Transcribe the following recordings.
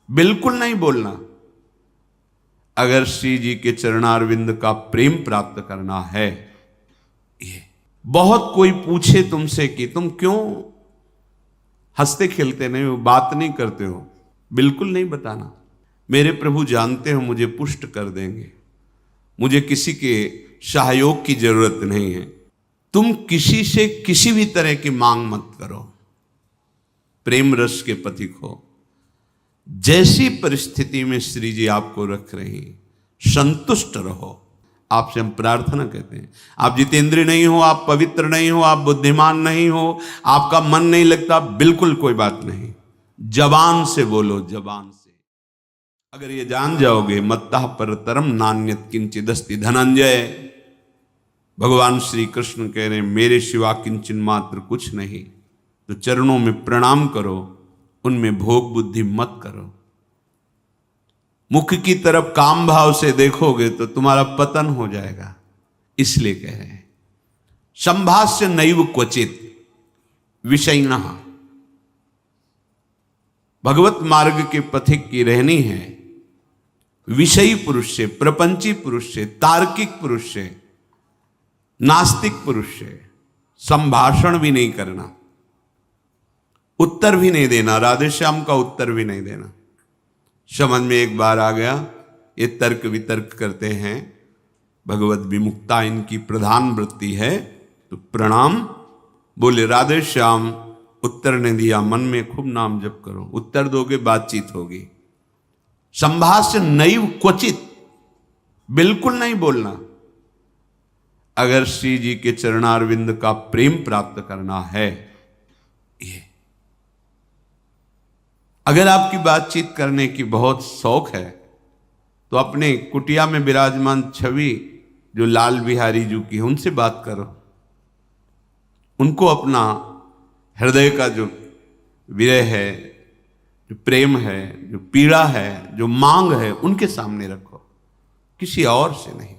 बिल्कुल नहीं बोलना। अगर श्री जी के चरणारविंद का प्रेम प्राप्त करना है, ये बहुत कोई पूछे तुमसे कि तुम क्यों हंसते खेलते नहीं हो, बात नहीं करते हो, बिल्कुल नहीं बताना। मेरे प्रभु जानते हो मुझे पुष्ट कर देंगे, मुझे किसी के सहयोग की जरूरत नहीं है। तुम किसी से किसी भी तरह की मांग मत करो, प्रेम रस के पथिक हो। जैसी परिस्थिति में श्री जी आपको रख रही, संतुष्ट रहो। आपसे हम प्रार्थना कहते हैं, आप जितेंद्रिय नहीं हो, आप पवित्र नहीं हो, आप बुद्धिमान नहीं हो, आपका मन नहीं लगता, बिल्कुल कोई बात नहीं। जबान से बोलो, जबान से। अगर ये जान जाओगे, मत्तः परतरम नान्यत् किंचिदस्ति धनंजय, भगवान श्री कृष्ण कह रहे हैं मेरे सिवा किंचन मात्र कुछ नहीं, तो चरणों में प्रणाम करो, उनमें भोग बुद्धि मत करो। मुख की तरफ काम भाव से देखोगे तो तुम्हारा पतन हो जाएगा। इसलिए कह रहे हैं संभाष्य नैव क्वचित विषयिणः। भगवत मार्ग के पथिक की रहनी है विषयी पुरुष से, प्रपंची पुरुष से, तार्किक पुरुष से, नास्तिक पुरुष से संभाषण भी नहीं करना, उत्तर भी नहीं देना, राधे श्याम का उत्तर भी नहीं देना। समझ में एक बार आ गया, ये तर्क वितर्क करते हैं, भगवत विमुक्ता इनकी प्रधान वृत्ति है, तो प्रणाम बोले राधे श्याम, उत्तर ने दिया, मन में खूब नाम जप करो, उत्तर दोगे बातचीत होगी। संभाष्य नैव क्वचित, बिल्कुल नहीं बोलना। अगर श्री जी के चरणारविंद का प्रेम प्राप्त करना है, ये अगर आपकी बातचीत करने की बहुत शौक है, तो अपने कुटिया में विराजमान छवि जो लाल बिहारी जी की है, उनसे बात करो। उनको अपना हृदय का जो विरह है, जो प्रेम है, जो पीड़ा है, जो मांग है, उनके सामने रखो, किसी और से नहीं।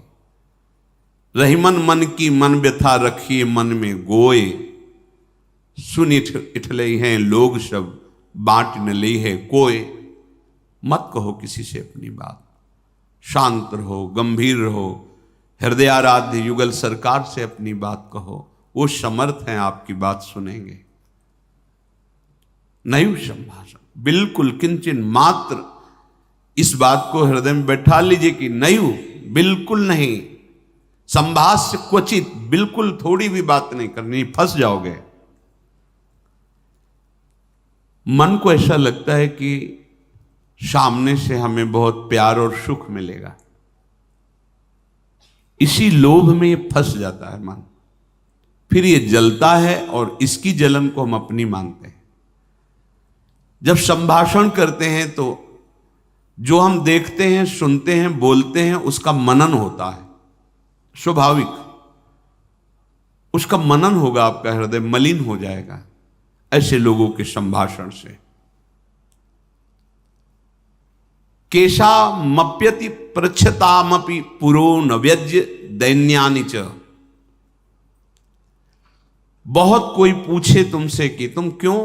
रहीमन मन की मन व्यथा रखिए मन में गोए, सुन इठले हैं लोग सब बांट न ली है कोई। मत कहो किसी से अपनी बात, शांत रहो, गंभीर रहो, हृदयाराध्य युगल सरकार से अपनी बात कहो, वो समर्थ हैं आपकी बात सुनेंगे। नैव संभाषण, बिल्कुल किंचन मात्र, इस बात को हृदय में बैठा लीजिए कि नैव, बिल्कुल नहीं। संभाष्य क्वचित, बिल्कुल थोड़ी भी बात नहीं करनी, फंस जाओगे। मन को ऐसा लगता है कि सामने से हमें बहुत प्यार और सुख मिलेगा, इसी लोभ में ये फंस जाता है मन, फिर ये जलता है और इसकी जलन को हम अपनी मानते हैं। जब संभाषण करते हैं तो जो हम देखते हैं, सुनते हैं, बोलते हैं, उसका मनन होता है, स्वाभाविक उसका मनन होगा, आपका हृदय मलिन हो जाएगा ऐसे लोगों के संभाषण से। केशा मप्यति पृच्छतामपि पुरो न व्यज्य दैन्यानि च। बहुत कोई पूछे तुमसे कि तुम क्यों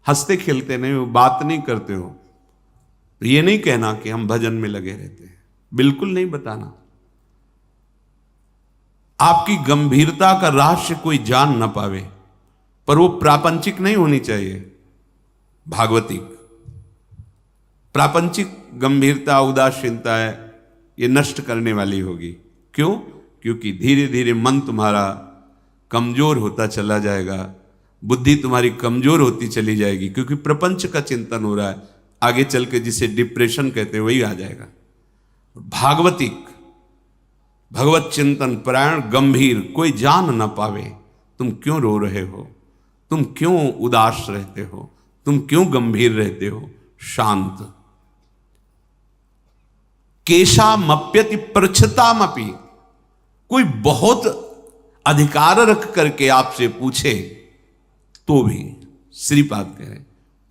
हंसते खेलते नहीं हो, बात नहीं करते हो, तो ये नहीं कहना कि हम भजन में लगे रहते हैं, बिल्कुल नहीं बताना। आपकी गंभीरता का रहस्य कोई जान ना पावे, पर वो प्रापंचिक नहीं होनी चाहिए, भागवतिक। प्रापंचिक गंभीरता, उदासीनता है, ये नष्ट करने वाली होगी। क्यों? क्योंकि धीरे धीरे मन तुम्हारा कमजोर होता चला जाएगा, बुद्धि तुम्हारी कमजोर होती चली जाएगी, क्योंकि प्रपंच का चिंतन हो रहा है। आगे चल के जिसे डिप्रेशन कहते हैं वही आ जाएगा। भागवतिक, भगवत चिंतन परायण, गंभीर, कोई जान ना पावे तुम क्यों रो रहे हो, तुम क्यों उदास रहते हो, तुम क्यों गंभीर रहते हो, शांत। केशा मप्यति पृच्छतामपि, कोई बहुत अधिकार रख करके आपसे पूछे तो भी श्रीपाद कह रहे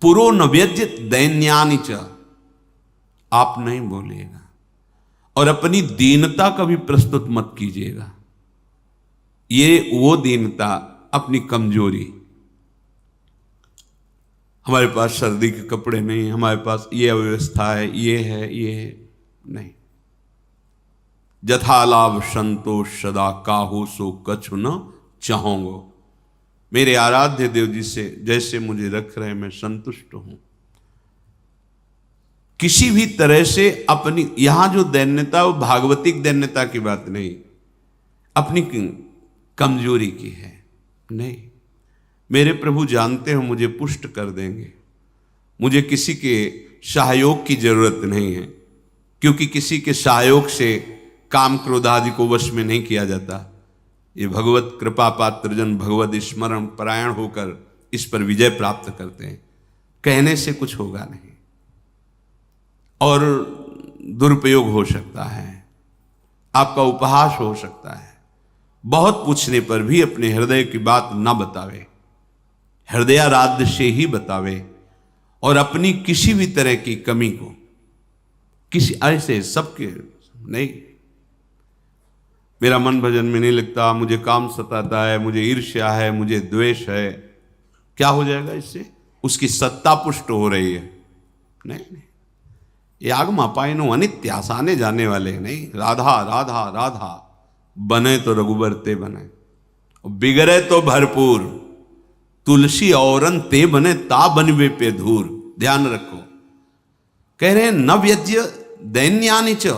पुरो न व्यज्य दैन्यानि च, आप नहीं बोलिएगा और अपनी दीनता का भी प्रस्तुत मत कीजिएगा। ये वो दीनता, अपनी कमजोरी। हमारे पास सर्दी के कपड़े नहीं, हमारे पास ये अव्यवस्था है, ये है, ये है। नहीं। जथा लाभ संतोष सदा काहू सो कछु न चाहूंगो। मेरे आराध्य देव जी से जैसे मुझे रख रहे मैं संतुष्ट हूं। किसी भी तरह से अपनी, यहां जो दैन्यता वो भागवतिक दैन्यता की बात नहीं, अपनी कमजोरी की है। नहीं, मेरे प्रभु जानते हो मुझे पुष्ट कर देंगे, मुझे किसी के सहयोग की जरूरत नहीं है, क्योंकि किसी के सहयोग से काम क्रोध आदि को वश में नहीं किया जाता। ये भगवत कृपा पात्र जन भगवत स्मरण परायण होकर इस पर विजय प्राप्त करते हैं। कहने से कुछ होगा नहीं और दुरुपयोग हो सकता है, आपका उपहास हो सकता है। बहुत पूछने पर भी अपने हृदय की बात ना बतावे, हृदयाराध्य से ही बतावे, और अपनी किसी भी तरह की कमी को किसी ऐसे सबके नहीं, मेरा मन भजन में नहीं लगता, मुझे काम सताता है, मुझे ईर्ष्या है, मुझे द्वेष है, क्या हो जाएगा इससे? उसकी सत्ता पुष्ट हो रही है। नहीं, ये आगमा पाइनो अनित्यास, आने जाने वाले नहीं। राधा राधा राधा, बने तो रघुबर ते बने, बिगड़े तो भरपूर, तुलसी औरन ते बने ता बनवे पे धूर। ध्यान रखो, कह रहे हैं न व्यज्य दैन्यानि च,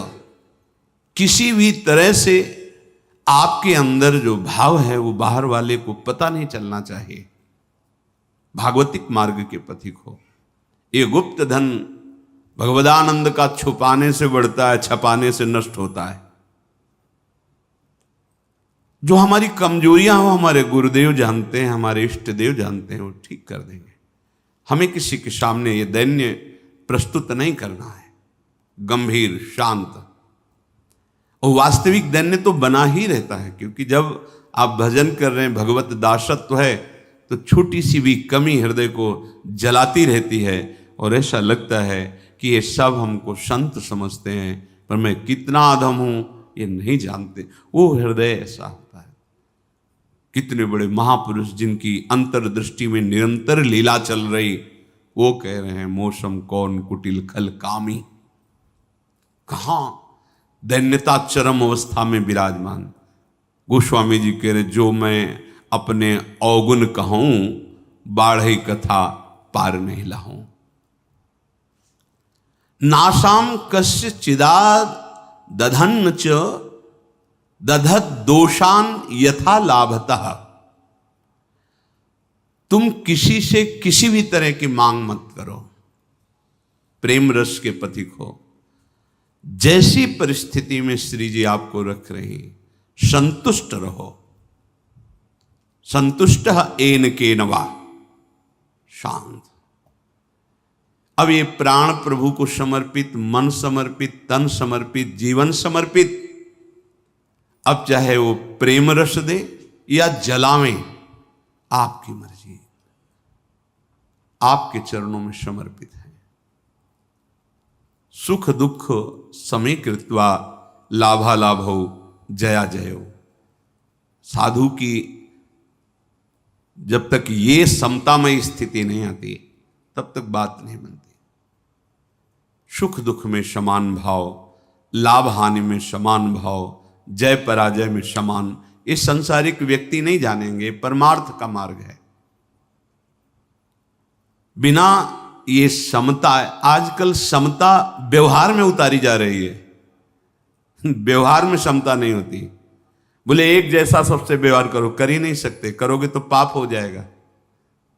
किसी भी तरह से आपके अंदर जो भाव है वो बाहर वाले को पता नहीं चलना चाहिए। भागवतिक मार्ग के पथिक हो। ये गुप्त धन भगवदानंद का छुपाने से बढ़ता है, छपाने से नष्ट होता है। जो हमारी कमजोरियां हो हमारे गुरुदेव जानते हैं, हमारे इष्ट देव जानते हैं, वो ठीक कर देंगे। हमें किसी के सामने ये दैन्य प्रस्तुत नहीं करना है, गंभीर शांत। और वास्तविक दैन्य तो बना ही रहता है, क्योंकि जब आप भजन कर रहे हैं, भगवत दासत्व है, तो छोटी सी भी कमी हृदय को जलाती रहती है और ऐसा लगता है कि ये सब हमको संत समझते हैं, पर मैं कितना अधम हूं ये नहीं जानते। वो हृदय ऐसा होता है। कितने बड़े महापुरुष जिनकी अंतर्दृष्टि में निरंतर लीला चल रही, वो कह रहे हैं मौसम कौन कुटिल खल कामी। कहां दैन्यता चरम अवस्था में विराजमान। गोस्वामी जी कह रहे जो मैं अपने अवगुण कहूं, बाढ़ई कथा पार नहीं लाऊं। नासाम कस्य चिदाद दधन्न च दधत दोषान यथा लाभतः। तुम किसी से किसी भी तरह की मांग मत करो, प्रेम रस के पथिक हो। जैसी परिस्थिति में श्री जी आपको रख रही, संतुष्ट रहो। संतुष्ट एन के नवा, शांत। अब ये प्राण प्रभु को समर्पित, मन समर्पित, तन समर्पित, जीवन समर्पित, अब चाहे वो प्रेम रस दे या जलावें, आपकी मर्जी, आपके चरणों में समर्पित है। सुख दुख समीकृत्वा लाभालाभौ जया जयो। साधु की जब तक ये समतामय स्थिति नहीं आती तब तक बात नहीं बनती। सुख दुख में समान भाव, लाभ हानि में समान भाव, जय पराजय में समान, ये संसारिक व्यक्ति नहीं जानेंगे, परमार्थ का मार्ग है। बिना ये समता, आजकल समता व्यवहार में उतारी जा रही है। व्यवहार में समता नहीं होती। बोले एक जैसा सबसे व्यवहार करो, कर ही नहीं सकते, करोगे तो पाप हो जाएगा,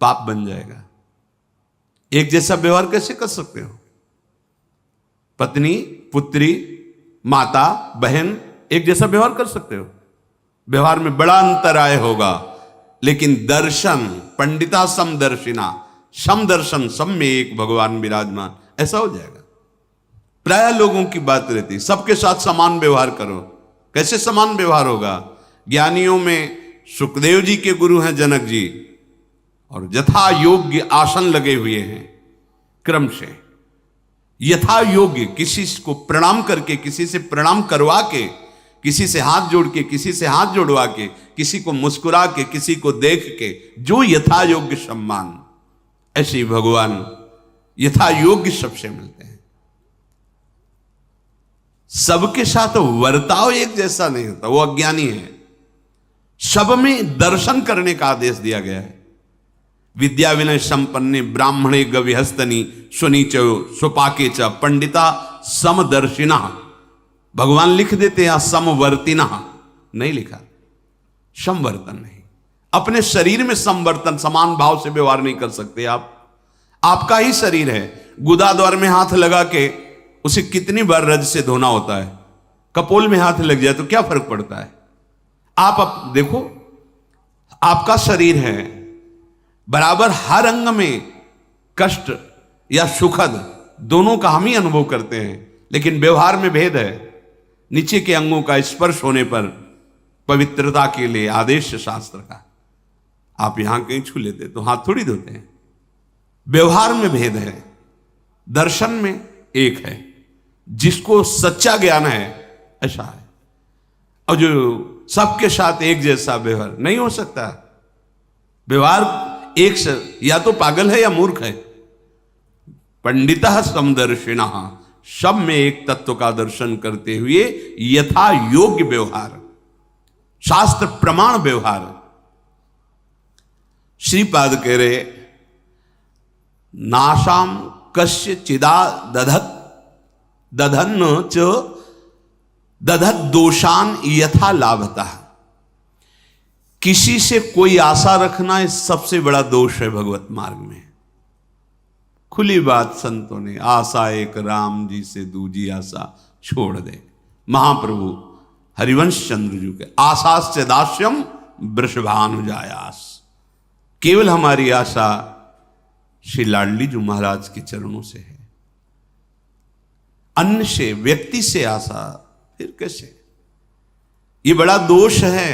पाप बन जाएगा। एक जैसा व्यवहार कैसे कर सकते हो? पत्नी, पुत्री, माता, बहन एक जैसा व्यवहार कर सकते हो? व्यवहार में बड़ा अंतराय होगा, लेकिन दर्शन, पंडिता समदर्शिना, समदर्शन, सब में एक भगवान विराजमान, ऐसा हो जाएगा। प्राय लोगों की बात रहती है सबके साथ समान व्यवहार करो। कैसे समान व्यवहार होगा? ज्ञानियों में सुखदेव जी के गुरु हैं जनक जी, और यथा योग्य आसन लगे हुए हैं क्रम से। यथा योग्य, किसी को प्रणाम करके, किसी से प्रणाम करवा के, किसी से हाथ जोड़ के, किसी से हाथ जोड़वा के, किसी को मुस्कुरा के, किसी को देख के, जो यथा योग्य सम्मान, ऐसे ही भगवान यथा योग्य सबसे मिलते हैं। सबके साथ वर्ताव एक जैसा नहीं होता, वो अज्ञानी है। सब में दर्शन करने का आदेश दिया गया है। विद्या विनय संपन्ने ब्राह्मणे गविहस्तनी सुनीच सुपाके च पंडिता समदर्शिना। भगवान लिख देते हैं समवर्तिना, नहीं लिखा, समवर्तन नहीं। अपने शरीर में समवर्तन, समान भाव से व्यवहार नहीं कर सकते आप। आपका ही शरीर है, गुदा द्वार में हाथ लगा के उसे कितनी बार रज से धोना होता है। कपोल में हाथ लग जाए तो क्या फर्क पड़ता है। आप देखो, आपका शरीर है, बराबर हर अंग में कष्ट या सुखद दोनों का हम ही अनुभव करते हैं, लेकिन व्यवहार में भेद है। नीचे के अंगों का स्पर्श होने पर पवित्रता के लिए आदेश शास्त्र का, आप यहां कहीं छू लेते तो हाथ थोड़ी धोते हैं। व्यवहार में भेद है, दर्शन में एक है। जिसको सच्चा ज्ञान है ऐसा है, और जो सबके साथ एक जैसा व्यवहार नहीं हो सकता। व्यवहार एक से या तो पागल है या मूर्ख है। पंडिता समदर्शिना, सब में एक तत्व का दर्शन करते हुए यथा योग्य व्यवहार, शास्त्र प्रमाण व्यवहार। श्रीपाद कह रहे नाशाम कस्य चिदा दधत दधन च दधत दोषान यथा लाभता। किसी से कोई आशा रखना इस सबसे बड़ा दोष है भगवत मार्ग में। खुली बात संतों ने, आशा एक राम जी से दूजी आशा छोड़ दे। महाप्रभु हरिवंश चंद्र जी के आशास्य दास्यम वृषभानुजायास। केवल हमारी आशा श्री लाडली जी महाराज के चरणों से है, अन्य से, व्यक्ति से आशा फिर कैसे। ये बड़ा दोष है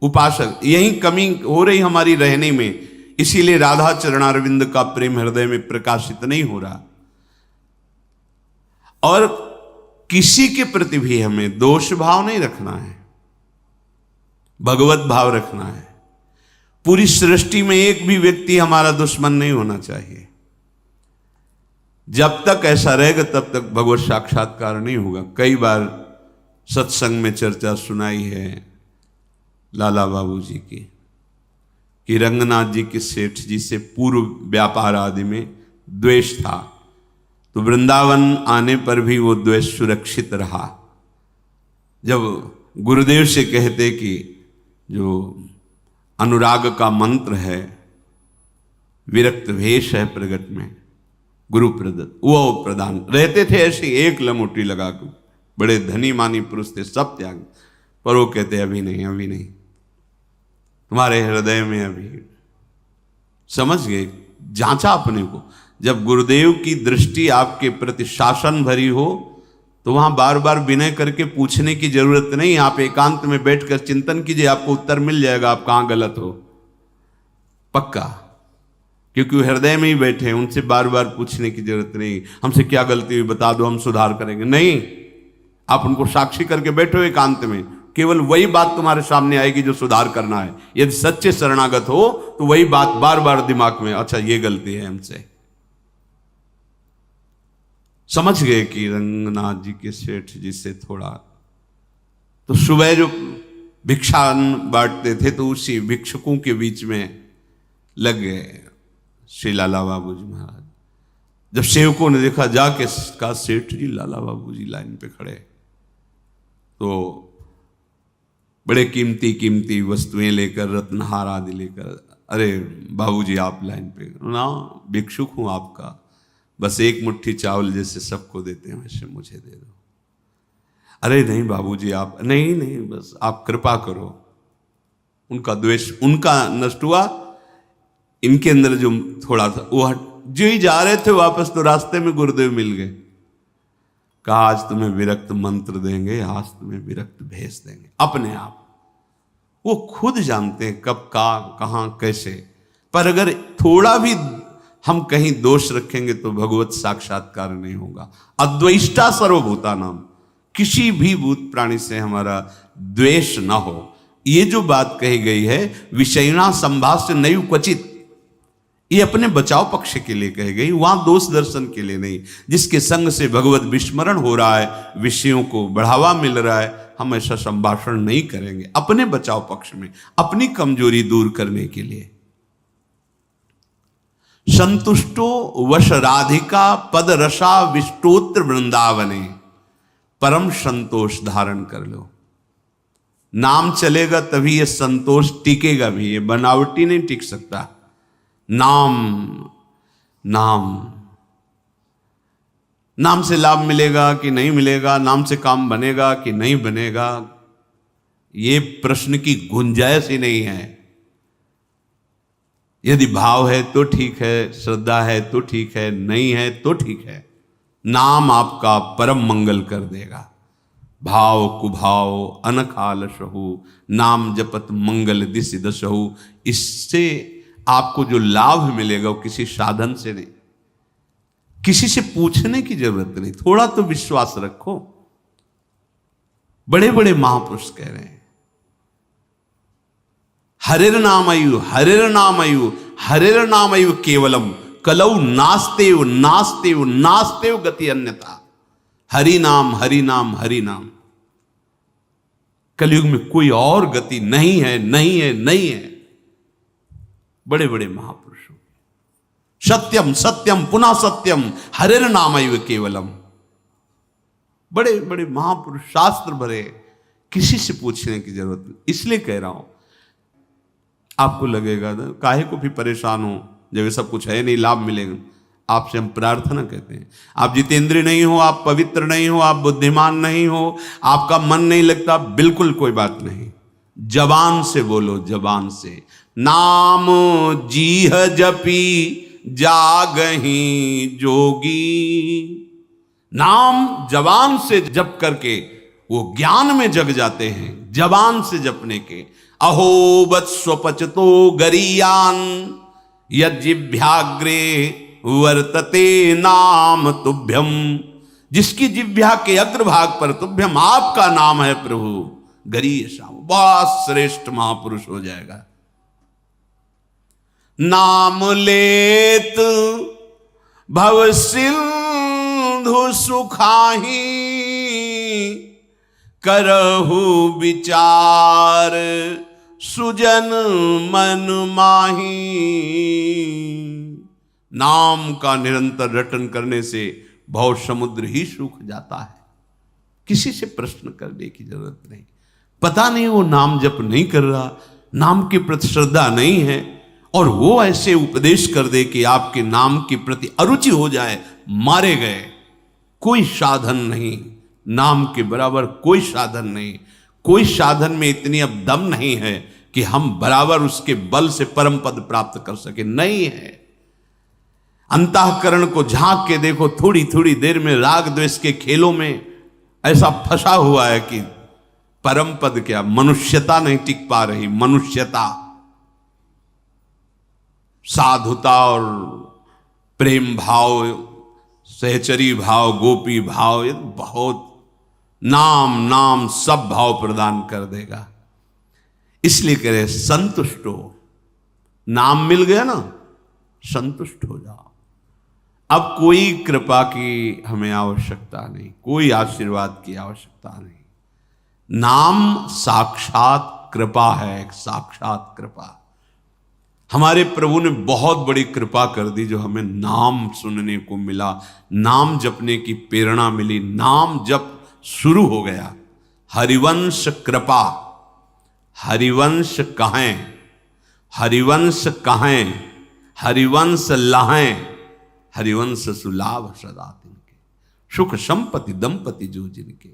उपासक, यही कमी हो रही हमारी रहने में। इसीलिए राधा चरणारविंद का प्रेम हृदय में प्रकाशित नहीं हो रहा। और किसी के प्रति भी हमें दोष भाव नहीं रखना है, भगवत भाव रखना है। पूरी सृष्टि में एक भी व्यक्ति हमारा दुश्मन नहीं होना चाहिए। जब तक ऐसा रहेगा तब तक भगवत साक्षात्कार नहीं होगा। कई बार सत्संग में चर्चा सुनाई है लाला बाबू जी की, कि रंगनाथ जी के सेठ जी से पूर्व व्यापार आदि में द्वेष था, तो वृंदावन आने पर भी वो द्वेष सुरक्षित रहा। जब गुरुदेव से कहते कि जो अनुराग का मंत्र है, विरक्त भेष है प्रगट में गुरु प्रदत्त, वो प्रदान रहते थे ऐसे एक लमोटी लगा कर। बड़े धनी मानी पुरुष थे, सब त्याग, पर वो कहते अभी नहीं, अभी नहीं, तुम्हारे हृदय में अभी। समझ गए, जांचा अपने को। जब गुरुदेव की दृष्टि आपके प्रति शासन भरी हो तो वहां बार बार विनय करके पूछने की जरूरत नहीं। आप एकांत में बैठकर चिंतन कीजिए, आपको उत्तर मिल जाएगा आप कहां गलत हो, पक्का। क्योंकि वो हृदय में ही बैठे हैं, उनसे बार बार पूछने की जरूरत नहीं, हमसे क्या गलती हुई बता दो, हम सुधार करेंगे। नहीं, आप उनको साक्षी करके बैठो एकांत में, केवल वही बात तुम्हारे सामने आएगी जो सुधार करना है। यदि सच्चे शरणागत हो तो वही बात बार बार दिमाग में, अच्छा ये गलती है हमसे। समझ गए कि रंगनाथ जी के सेठ जी से थोड़ा, तो सुबह जो भिक्षा बांटते थे तो उसी भिक्षुकों के बीच में लग गए श्री लाला बाबू जी महाराज। जब सेवकों ने देखा, जाके कहा सेठ जी लाला बाबू जी लाइन पे खड़े, तो बड़े कीमती कीमती वस्तुएं लेकर, रत्नहार आदि लेकर, अरे बाबूजी आप लाइन पे ना, भिक्षुक हूं आपका, बस एक मुट्ठी चावल जैसे सबको देते हैं वैसे मुझे दे दो। अरे नहीं बाबूजी आप, नहीं नहीं, बस आप कृपा करो। उनका द्वेष उनका नष्ट हुआ, इनके अंदर जो थोड़ा था वो जो ही जा रहे थे वापस तो रास्ते में गुरुदेव मिल गए। कहा आज तुम्हें विरक्त मंत्र देंगे, आज तुम्हें विरक्त भेज देंगे। अपने आप वो खुद जानते हैं कब कहां कैसे, पर अगर थोड़ा भी हम कहीं दोष रखेंगे तो भगवत साक्षात्कार नहीं होगा। अद्वेष्टा सर्वभूता नाम, किसी भी भूत प्राणी से हमारा द्वेष ना हो। ये जो बात कही गई है, विषयना संभाष्य नैव क्वचित, ये अपने बचाव पक्ष के लिए कही गई, वहां दोष दर्शन के लिए नहीं। जिसके संग से भगवत विस्मरण हो रहा है, विषयों को बढ़ावा मिल रहा है, हम ऐसा संभाषण नहीं करेंगे अपने बचाव पक्ष में, अपनी कमजोरी दूर करने के लिए। संतुष्टो वश राधिका पद रसा विष्टोत्र वृंदावने, परम संतोष धारण कर लो। नाम चलेगा तभी ये संतोष टिकेगा भी, ये बनावटी नहीं टिक सकता। नाम नाम नाम से लाभ मिलेगा कि नहीं मिलेगा, नाम से काम बनेगा कि नहीं बनेगा, ये प्रश्न की गुंजाइश ही नहीं है। यदि भाव है तो ठीक है, श्रद्धा है तो ठीक है, नहीं है तो ठीक है। नाम आपका परम मंगल कर देगा। भाव कुभाव अनखाल सहु, नाम जपत मंगल दिस दसहु। इससे आपको जो लाभ मिलेगा वो किसी साधन से नहीं, किसी से पूछने की जरूरत नहीं। थोड़ा तो विश्वास रखो। बड़े बड़े महापुरुष कह रहे हैं, हरिर नामयु हरिर नामयु हरिर नामयु केवलम कलौ नास्तेव नास्तेव नास्तेव गति अन्यथा। हरि नाम हरि नाम हरि नाम। कलयुग में कोई और गति नहीं है, नहीं है, नहीं है। बड़े बड़े महापुरुषों, सत्यम सत्यम पुनः सत्यम हरिर नामैव केवलम। बड़े बड़े महापुरुष, शास्त्र भरे, किसी से पूछने की जरूरत नहीं। इसलिए कह रहा हूं, आपको लगेगा ना काहे को भी परेशान हो जब ये सब कुछ है नहीं, लाभ मिलेगा। आपसे हम प्रार्थना कहते हैं, आप जितेंद्रिय नहीं हो, आप पवित्र नहीं हो, आप बुद्धिमान नहीं हो, आपका मन नहीं लगता, बिल्कुल कोई बात नहीं। जबान से बोलो, जबान से। नाम जीह जपी जागही जोगी। नाम जबान से जप करके वो ज्ञान में जग जाते हैं, जबान से जपने के। अहो वत्स्वपचतो गरीयान यज्जिभ्याग्रे वर्तते नाम तुभ्यम। जिसकी जिह्वा के अग्रभाग पर तुभ्यम आपका नाम है प्रभु, गरीय श्याम, बहुत श्रेष्ठ महापुरुष हो जाएगा। नाम लेत भव सिंधु सुखाही, करहु विचार सुजन मन माही। नाम का निरंतर रटन करने से भव समुद्र ही सूख जाता है। किसी से प्रश्न करने की जरूरत नहीं। पता नहीं वो नाम जप नहीं कर रहा, नाम के प्रति श्रद्धा नहीं है, और वो ऐसे उपदेश कर दे कि आपके नाम के प्रति अरुचि हो जाए, मारे गए। कोई साधन नहीं, नाम के बराबर कोई साधन नहीं। कोई साधन में इतनी अब दम नहीं है कि हम बराबर उसके बल से परम पद प्राप्त कर सके, नहीं है। अंतःकरण को झांक के देखो, थोड़ी थोड़ी देर में राग द्वेष के खेलों में ऐसा फंसा हुआ है कि परम पद क्या, मनुष्यता नहीं टिक पा रही। मनुष्यता, साधुता और प्रेम भाव, सहचरी भाव, गोपी भाव, ये बहुत नाम नाम सब भाव प्रदान कर देगा। इसलिए कह रहे संतुष्ट हो। नाम मिल गया ना, संतुष्ट हो जाओ। अब कोई कृपा की हमें आवश्यकता नहीं, कोई आशीर्वाद की आवश्यकता नहीं। नाम साक्षात कृपा है, एक साक्षात कृपा। हमारे प्रभु ने बहुत बड़ी कृपा कर दी, जो हमें नाम सुनने को मिला, नाम जपने की प्रेरणा मिली, नाम जप शुरू हो गया। हरिवंश कृपा, हरिवंश कहें, हरिवंश कहें, हरिवंश लहें, हरिवंश सुलाभ सदा तिनके, सुख संपत्ति दंपति जो जिनके।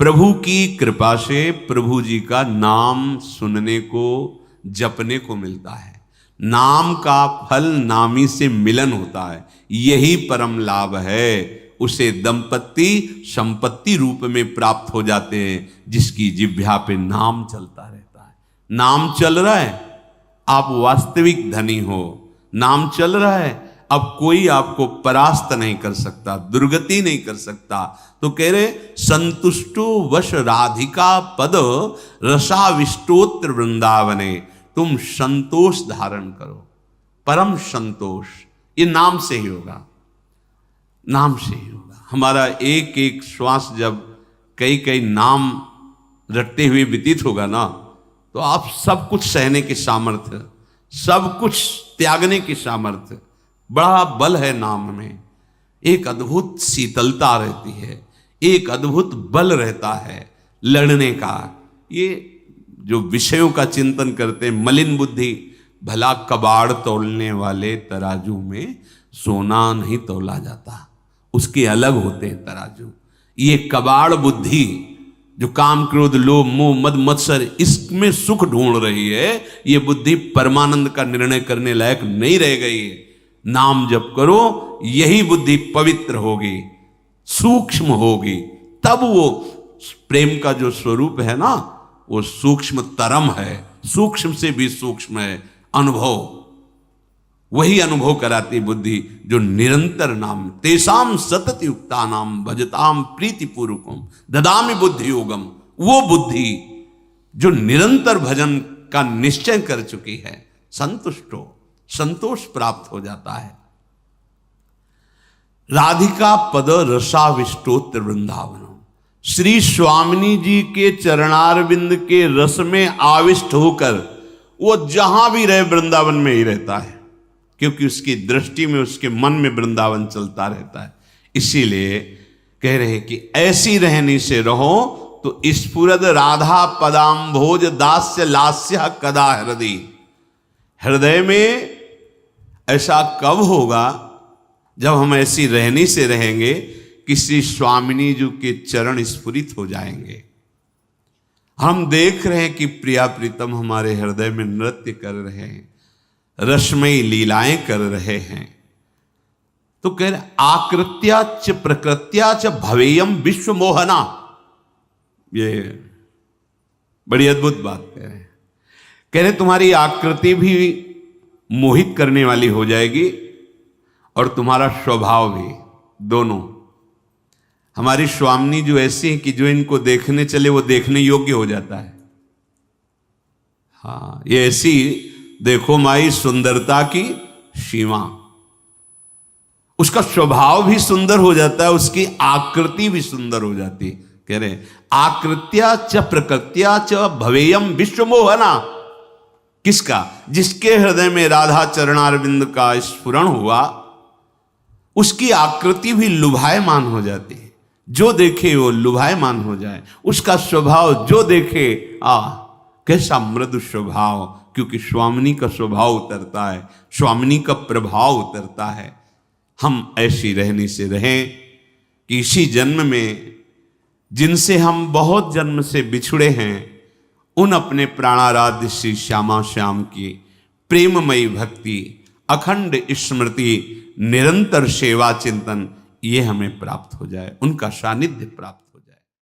प्रभु की कृपा से प्रभु जी का नाम सुनने को, जपने को मिलता है। नाम का फल नामी से मिलन होता है, यही परम लाभ है। उसे दंपति संपत्ति रूप में प्राप्त हो जाते हैं, जिसकी जिह्वा पे नाम चलता रहता है। नाम चल रहा है, आप वास्तविक धनी हो। नाम चल रहा है, अब कोई आपको परास्त नहीं कर सकता, दुर्गति नहीं कर सकता। तो कह रहे संतुष्टो वश राधिका पद रसाविष्टोत्र वृंदावने। तुम संतोष धारण करो। परम संतोष, ये नाम से ही होगा, नाम से ही होगा। हमारा एक एक श्वास जब कई कई नाम रटते हुए व्यतीत होगा ना, तो आप सब कुछ सहने के सामर्थ्य, सब कुछ त्यागने की सामर्थ्य, बड़ा बल है नाम में। एक अद्भुत शीतलता रहती है, एक अद्भुत बल रहता है लड़ने का। ये जो विषयों का चिंतन करते हैं, मलिन बुद्धि, भला कबाड़ तोलने वाले तराजू में सोना नहीं तोला जाता, उसके अलग होते हैं तराजू। ये कबाड़ बुद्धि जो काम क्रोध लोभ मोह मद मत्सर इसमें सुख ढूंढ रही है, ये बुद्धि परमानंद का निर्णय करने लायक नहीं रह गई है। नाम जप करो, यही बुद्धि पवित्र होगी, सूक्ष्म होगी, तब वो प्रेम का जो स्वरूप है ना, वो सूक्ष्म तरम है, सूक्ष्म से भी सूक्ष्म है अनुभव। वही अनुभव कराती बुद्धि जो निरंतर नाम, तेसाम सतत युक्ता नाम भजताम प्रीति पूर्वकम ददामि बुद्धि योगम। वो बुद्धि जो निरंतर भजन का निश्चय कर चुकी है, संतुष्टो, संतोष प्राप्त हो जाता है। राधिका पद रसाविष्टोत्र वृंदावन, श्री स्वामिनी जी के चरणारविंद के रस में आविष्ट होकर वो जहां भी रहे वृंदावन में ही रहता है, क्योंकि उसकी दृष्टि में, उसके मन में वृंदावन चलता रहता है। इसीलिए कह रहे कि ऐसी रहनी से रहो तो स्फुरद राधा पदाम्भोज दास्य लास्य कदा हृदय। हृदय में ऐसा कब होगा जब हम ऐसी रहनी से रहेंगे कि श्री स्वामिनी जी के चरण स्फुरित हो जाएंगे। हम देख रहे हैं कि प्रिया प्रीतम हमारे हृदय में नृत्य कर रहे हैं, रसमयी लीलाएं कर रहे हैं। तो कह रहे आकृत्या च प्रकृत्या च भवेयम विश्व मोहना। ये बड़ी अद्भुत बात कह रहे तुम्हारी आकृति भी मोहित करने वाली हो जाएगी और तुम्हारा स्वभाव भी, दोनों। हमारी स्वामिनी जो ऐसी है कि जो इनको देखने चले वो देखने योग्य हो जाता है। हाँ, ये ऐसी देखो माई सुंदरता की सीमा, उसका स्वभाव भी सुंदर हो जाता है, उसकी आकृति भी सुंदर हो जाती। कह रहे आकृत्या च प्रकृत्या च भवेयम विश्व मोहना। किसका? जिसके हृदय में राधा चरणारविंद का स्फुरण हुआ, उसकी आकृति भी लुभायमान हो जाती है। जो देखे वो लुभायमान हो जाए, उसका स्वभाव जो देखे कैसा मृदु स्वभाव, क्योंकि स्वामिनी का स्वभाव उतरता है, स्वामिनी का प्रभाव उतरता है। हम ऐसी रहने से रहें कि इसी जन्म में जिनसे हम बहुत जन्म से बिछुड़े हैं, उन अपने प्राणाराध्य श्री श्यामा श्याम की प्रेममयी भक्ति, अखंड स्मृति, निरंतर सेवा चिंतन, ये हमें प्राप्त हो जाए, उनका सानिध्य प्राप्त